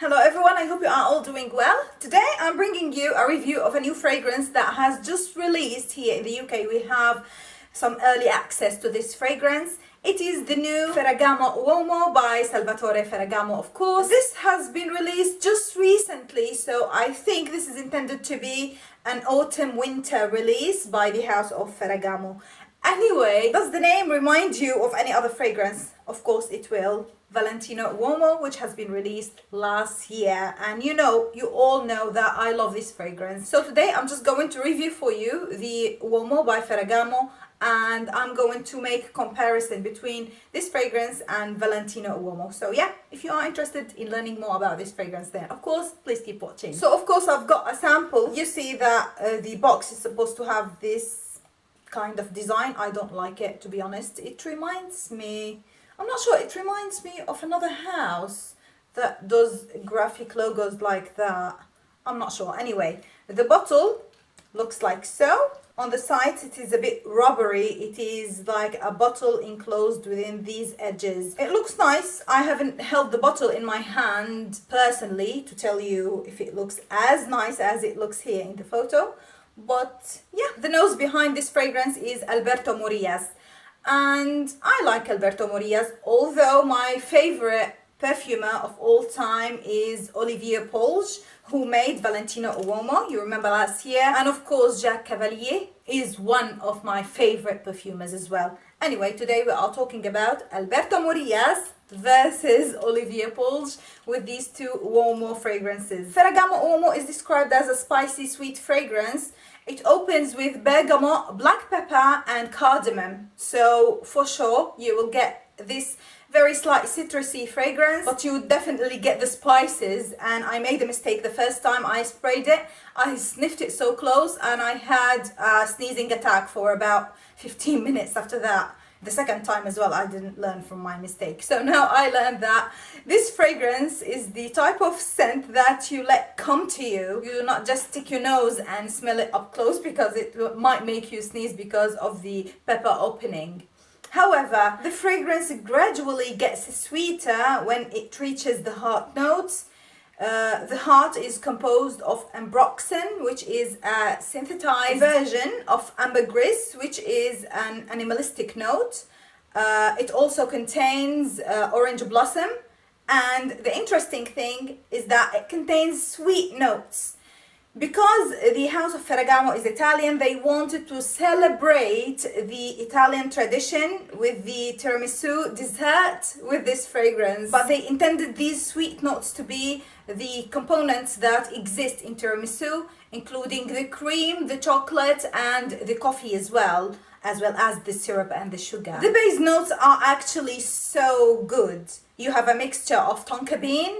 Hello everyone, I hope you are all doing well. Today I'm bringing you a review of a new fragrance that has just released here in the UK. We have some early access to this fragrance. It is the new Ferragamo Uomo by Salvatore Ferragamo, of course. This has been released just recently, so I think this is intended to be an autumn-winter release by the house of Ferragamo. Anyway, does the name remind you of any other fragrance? Of course it will. Valentino Uomo, which has been released last year, and you all know that I love this fragrance. So today I'm just going to review for you the Uomo by Ferragamo, and I'm going to make a comparison between this fragrance and Valentino Uomo. So yeah, if you are interested in learning more about this fragrance, then of course please keep watching. So of course I've got a sample. You see that the box is supposed to have this kind of design. I don't like it, to be honest. It reminds me, I'm not sure, it reminds me of another house that does graphic logos like that. I'm not sure. Anyway, the bottle looks like so. On the sides it is a bit rubbery. It is like a bottle enclosed within these edges. It looks nice. I haven't held the bottle in my hand personally to tell you if it looks as nice as it looks here in the photo. But yeah, the nose behind this fragrance is Alberto Morillas. And I like Alberto Morillas, although my favorite perfumer of all time is Olivier Polge, who made Valentino Uomo, you remember last year. And of course, Jacques Cavalier is one of my favorite perfumers as well. Anyway, today we are talking about Alberto Morillas versus Olivier Polge with these two Uomo fragrances. Ferragamo Uomo is described as a spicy sweet fragrance. It opens with bergamot, black pepper and cardamom. So for sure you will get this very slight citrusy fragrance, but you would definitely get the spices. And I made a mistake the first time I sprayed it. I sniffed it so close and I had a sneezing attack for about 15 minutes after that. The second time as well, I didn't learn from my mistake. So now I learned that this fragrance is the type of scent that you let come to you. You do not just stick your nose and smell it up close, because it might make you sneeze because of the pepper opening. However, the fragrance gradually gets sweeter when it reaches the heart notes. The heart is composed of ambroxan, which is a synthesized version of ambergris, which is an animalistic note. It also contains orange blossom, and the interesting thing is that it contains sweet notes. Because the house of Ferragamo is Italian, they wanted to celebrate the Italian tradition with the tiramisu dessert with this fragrance. But they intended these sweet notes to be the components that exist in tiramisu, including the cream, the chocolate and the coffee as well as the syrup and the sugar. The base notes are actually so good. You have a mixture of tonka bean,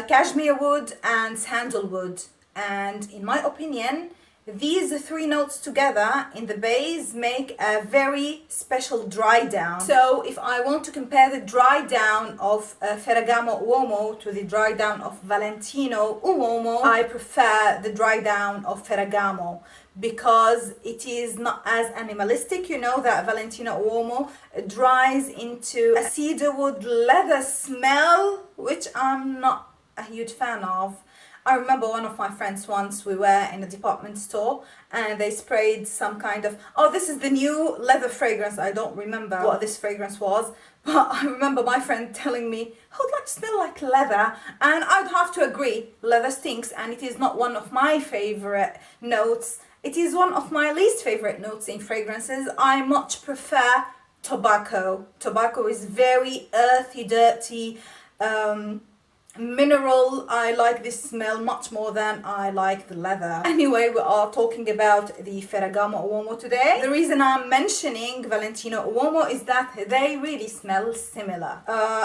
cashmere wood and sandalwood. And in my opinion, these three notes together in the base make a very special dry down. So if I want to compare the dry down of Ferragamo Uomo to the dry down of Valentino Uomo, I prefer the dry down of Ferragamo, because it is not as animalistic. You know that Valentino Uomo dries into a cedarwood leather smell, which I'm not a huge fan of. I remember one of my friends once, we were in a department store and they sprayed some kind of, oh, this is the new leather fragrance. I don't remember what this fragrance was, but I remember my friend telling me, I would like to smell like leather. And I'd have to agree, leather stinks, and it is not one of my favorite notes. It is one of my least favorite notes in fragrances. I much prefer tobacco. Tobacco is very earthy, dirty, mineral. I like this smell much more than I like the leather. Anyway, we are talking about the Ferragamo Uomo today. The reason I'm mentioning Valentino Uomo is that they really smell similar.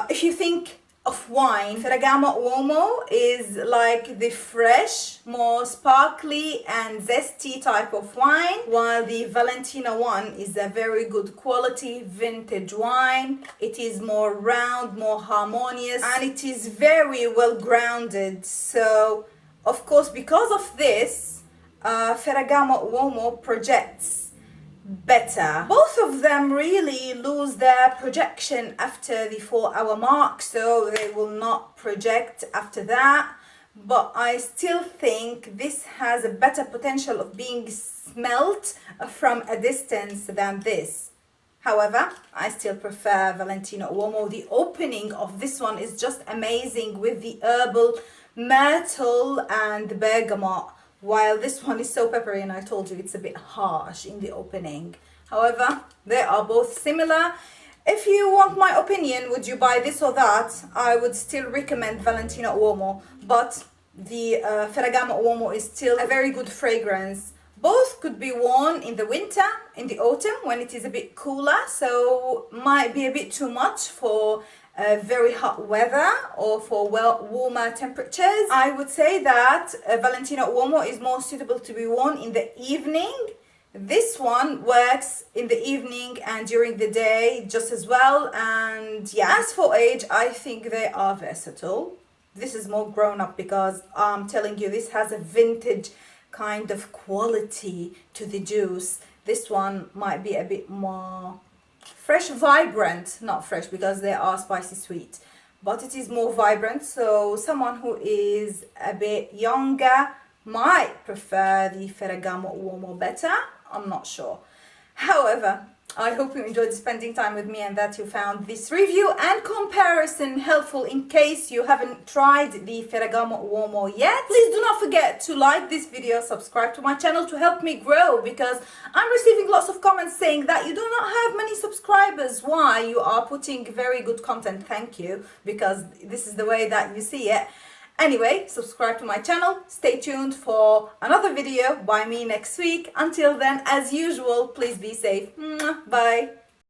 If you think of wine, Ferragamo Uomo is like the fresh, more sparkly and zesty type of wine, while the Valentino one is a very good quality vintage wine. It is more round, more harmonious, and it is very well grounded. So of course, because of this, Ferragamo Uomo projects better. Both of them really lose their projection after the 4-hour mark, so they will not project after that. But I still think this has a better potential of being smelt from a distance than this. However, I still prefer Valentino Uomo. The opening of this one is just amazing with the herbal, myrtle and the bergamot, while this one is so peppery, and I told you it's a bit harsh in the opening. However, they are both similar. If you want my opinion, would you buy this or that, I would still recommend Valentino Uomo, but the Ferragamo Uomo is still a very good fragrance. Both could be worn in the winter, in the autumn, when it is a bit cooler, so might be a bit too much for very hot weather or for warmer temperatures. I would say that Valentino Uomo is more suitable to be worn in the evening. This one works in the evening and during the day just as well. And yeah, as for age, I think they are versatile. This is more grown up because I'm telling you, this has a vintage kind of quality to the juice. This one might be a bit more fresh, vibrant, not fresh because they are spicy sweet, but it is more vibrant. So someone who is a bit younger might prefer the Ferragamo Uomo better. I'm not sure. However, I hope you enjoyed spending time with me and that you found this review and comparison helpful in case you haven't tried the Ferragamo Uomo yet. Please do not forget to like this video, subscribe to my channel to help me grow, because I'm receiving lots of comments saying that you do not have many subscribers. Why? You are putting very good content. Thank you, because this is the way that you see it. Anyway, subscribe to my channel. Stay tuned for another video by me next week. Until then, as usual, please be safe. Bye.